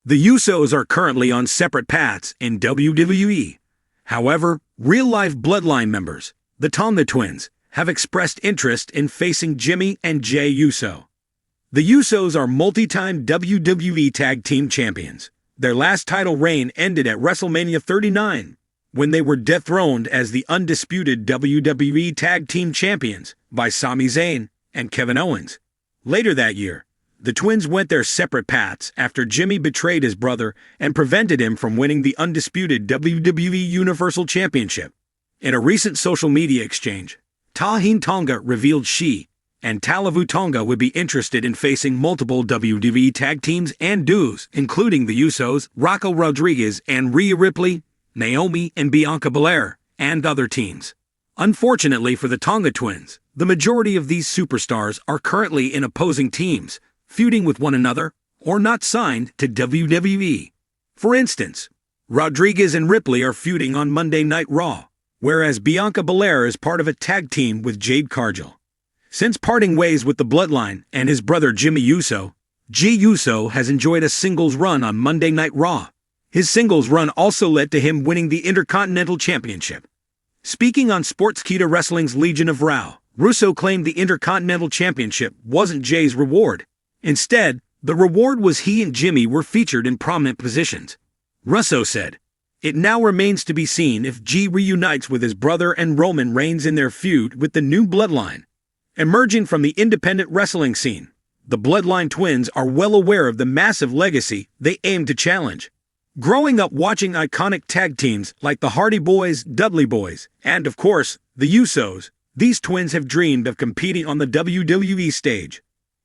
The Usos are currently on separate paths in WWE. However, real-life bloodline members, the Tonga twins, have expressed interest in facing Jimmy and Jey Uso. The Usos are multi-time WWE Tag Team Champions. Their last title reign ended at WrestleMania 39, when they were dethroned as the undisputed WWE Tag Team Champions by Sami Zayn and Kevin Owens. Later that year, the twins went their separate paths after Jimmy betrayed his brother and prevented him from winning the undisputed WWE Universal Championship. In a recent social media exchange, Tahine Tonga revealed she and Talavu Tonga would be interested in facing multiple WWE tag teams and duos, including the Usos, Raquel Rodriguez and Rhea Ripley, Naomi and Bianca Belair, and other teams. Unfortunately for the Tonga twins, the majority of these superstars are currently in opposing teams, feuding with one another, or not signed to WWE. For instance, Rodriguez and Ripley are feuding on Monday Night Raw, whereas Bianca Belair is part of a tag team with Jade Cargill. Since parting ways with the Bloodline and his brother Jimmy Uso, Jey Uso has enjoyed a singles run on Monday Night Raw. His singles run also led to him winning the Intercontinental Championship. Speaking on Sportskeeda Wrestling's Legion of Rao, Russo claimed the Intercontinental Championship wasn't Jey's reward. Instead, the reward was he and Jimmy were featured in prominent positions. Russo said, "It now remains to be seen if Jey reunites with his brother and Roman Reigns in their feud with the new Bloodline." Emerging from the independent wrestling scene, the Bloodline twins are well aware of the massive legacy they aim to challenge. Growing up watching iconic tag teams like the Hardy Boys, Dudley Boys, and of course, the Usos, these twins have dreamed of competing on the WWE stage.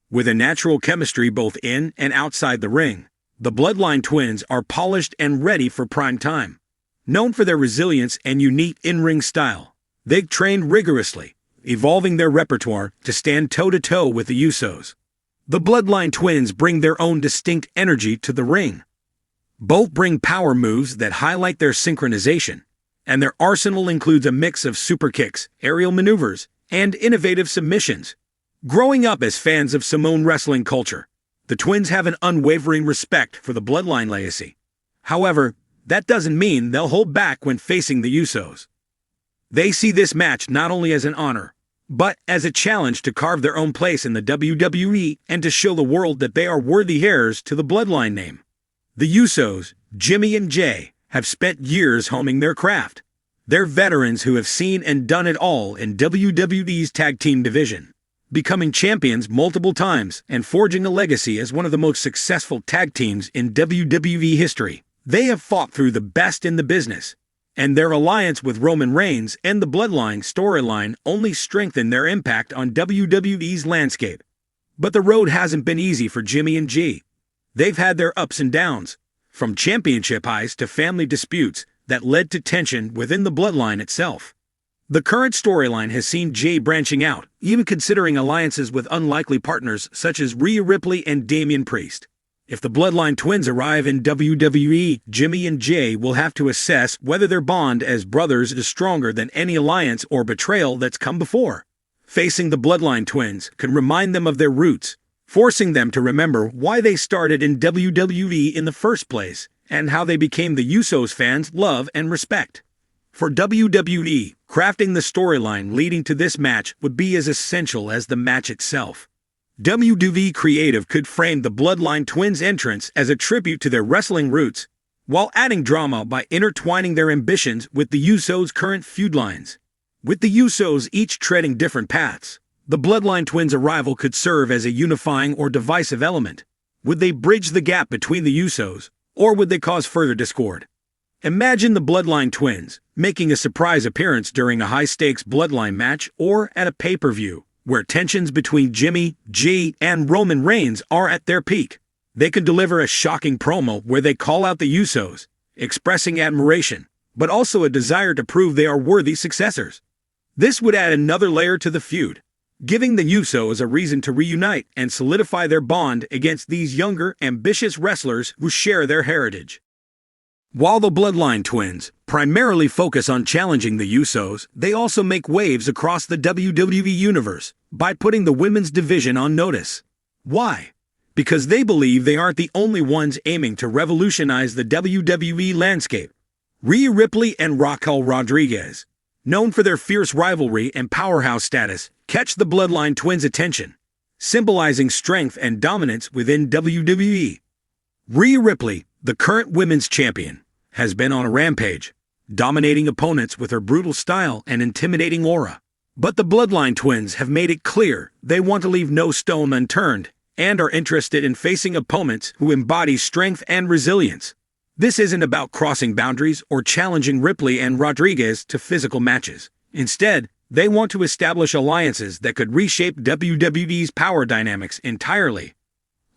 With a natural chemistry both in and outside the ring, the Bloodline twins are polished and ready for prime time. Known for their resilience and unique in-ring style, they've trained rigorously, evolving their repertoire to stand toe-to-toe with the Usos. The Bloodline twins bring their own distinct energy to the ring. Both bring power moves that highlight their synchronization, and their arsenal includes a mix of super kicks, aerial maneuvers, and innovative submissions. Growing up as fans of Samoan wrestling culture, the twins have an unwavering respect for the Bloodline legacy. However, that doesn't mean they'll hold back when facing the Usos. They see this match not only as an honor, but as a challenge to carve their own place in the WWE and to show the world that they are worthy heirs to the Bloodline name. The Usos, Jimmy and Jey, have spent years honing their craft. They're veterans who have seen and done it all in WWE's tag team division, becoming champions multiple times and forging a legacy as one of the most successful tag teams in WWE history. They have fought through the best in the business, and their alliance with Roman Reigns and the Bloodline storyline only strengthened their impact on WWE's landscape. But the road hasn't been easy for Jimmy and Jey. They've had their ups and downs, from championship highs to family disputes that led to tension within the Bloodline itself. The current storyline has seen Jey branching out, even considering alliances with unlikely partners such as Rhea Ripley and Damian Priest. If the Bloodline twins arrive in WWE, Jimmy and Jey will have to assess whether their bond as brothers is stronger than any alliance or betrayal that's come before. Facing the Bloodline twins can remind them of their roots, forcing them to remember why they started in WWE in the first place and how they became the Usos fans love and respect. For WWE, crafting the storyline leading to this match would be as essential as the match itself. WWE Creative could frame the Bloodline twins' entrance as a tribute to their wrestling roots, while adding drama by intertwining their ambitions with the Usos' current feud lines. With the Usos each treading different paths, the Bloodline twins' arrival could serve as a unifying or divisive element. Would they bridge the gap between the Usos, or would they cause further discord? Imagine the Bloodline twins making a surprise appearance during a high-stakes Bloodline match or at a pay-per-view, where tensions between Jimmy, Jey, and Roman Reigns are at their peak. They could deliver a shocking promo where they call out the Usos, expressing admiration, but also a desire to prove they are worthy successors. This would add another layer to the feud, giving the Usos a reason to reunite and solidify their bond against these younger, ambitious wrestlers who share their heritage. While the Bloodline twins primarily focus on challenging the Usos, they also make waves across the WWE universe by putting the women's division on notice. Why? because they believe they aren't the only ones aiming to revolutionize the WWE landscape. Rhea Ripley and Raquel Rodriguez, known for their fierce rivalry and powerhouse status, catch the Bloodline Twins' attention, symbolizing strength and dominance within WWE. Rhea Ripley, the current women's champion, has been on a rampage, dominating opponents with her brutal style and intimidating aura. But the Bloodline Twins have made it clear they want to leave no stone unturned and are interested in facing opponents who embody strength and resilience. This isn't about crossing boundaries or challenging Ripley and Rodriguez to physical matches. Instead, they want to establish alliances that could reshape WWE's power dynamics entirely.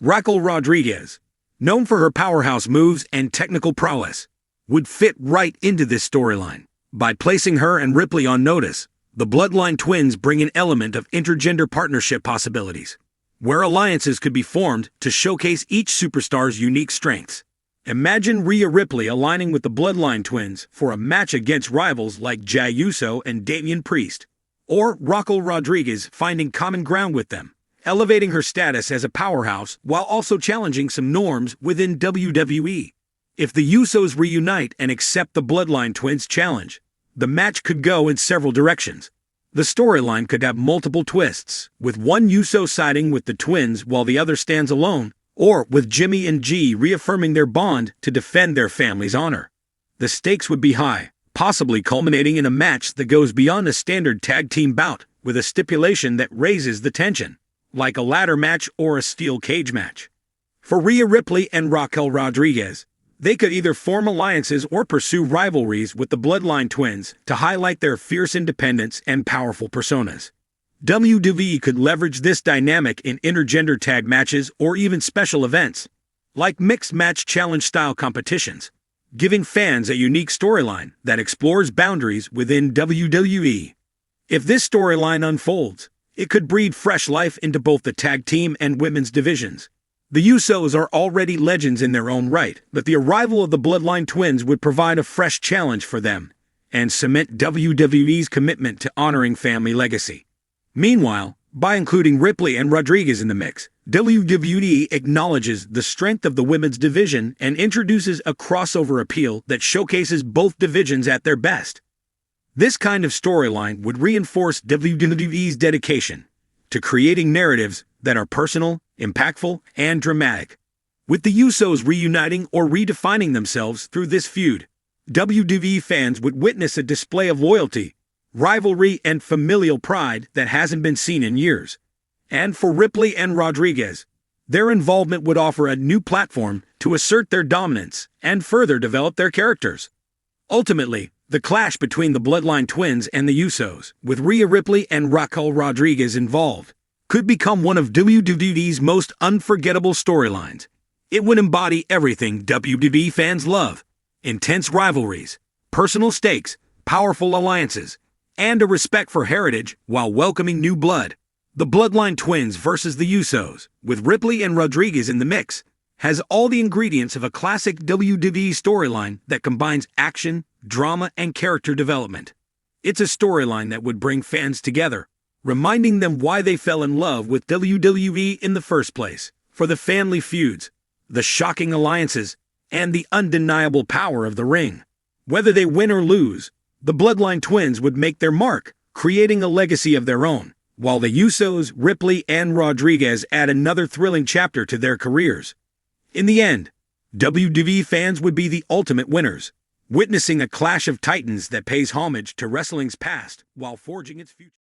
Raquel Rodriguez, known for her powerhouse moves and technical prowess, would fit right into this storyline. By placing her and Ripley on notice, the Bloodline Twins bring an element of intergender partnership possibilities, where alliances could be formed to showcase each superstar's unique strengths. Imagine Rhea Ripley aligning with the Bloodline Twins for a match against rivals like Jey Uso and Damian Priest, or Raquel Rodriguez finding common ground with them, elevating her status as a powerhouse while also challenging some norms within WWE. If the Usos reunite and accept the Bloodline Twins' challenge, the match could go in several directions. The storyline could have multiple twists, with one Uso siding with the Twins while the other stands alone, or with Jimmy and G reaffirming their bond to defend their family's honor. The stakes would be high, possibly culminating in a match that goes beyond a standard tag team bout, with a stipulation that raises the tension, like a ladder match or a steel cage match. For Rhea Ripley and Raquel Rodriguez, they could either form alliances or pursue rivalries with the Bloodline Twins to highlight their fierce independence and powerful personas. WWE could leverage this dynamic in intergender tag matches or even special events, like mixed match challenge-style competitions, giving fans a unique storyline that explores boundaries within WWE. If this storyline unfolds, it could breathe fresh life into both the tag team and women's divisions. The Usos are already legends in their own right, but the arrival of the Bloodline Twins would provide a fresh challenge for them and cement WWE's commitment to honoring family legacy. Meanwhile, by including Ripley and Rodriguez in the mix, WWE acknowledges the strength of the women's division and introduces a crossover appeal that showcases both divisions at their best. This kind of storyline would reinforce WWE's dedication to creating narratives that are personal, impactful, and dramatic. With the Usos reuniting or redefining themselves through this feud, WWE fans would witness a display of loyalty, rivalry, and familial pride that hasn't been seen in years. And for Ripley and Rodriguez, their involvement would offer a new platform to assert their dominance and further develop their characters. Ultimately, the clash between the Bloodline Twins and the Usos, with Rhea Ripley and Raquel Rodriguez involved, could become one of WWE's most unforgettable storylines. It would embody everything WWE fans love: intense rivalries, personal stakes, powerful alliances, and a respect for heritage while welcoming new blood. The Bloodline Twins versus the Usos, with Ripley and Rodriguez in the mix, has all the ingredients of a classic WWE storyline that combines action, drama, and character development. It's a storyline that would bring fans together, reminding them why they fell in love with WWE in the first place, for the family feuds, the shocking alliances, and the undeniable power of the ring. Whether they win or lose, the Bloodline Twins would make their mark, creating a legacy of their own, while the Usos, Ripley, and Rodriguez add another thrilling chapter to their careers. In the end, WWE fans would be the ultimate winners, witnessing a clash of titans that pays homage to wrestling's past while forging its future.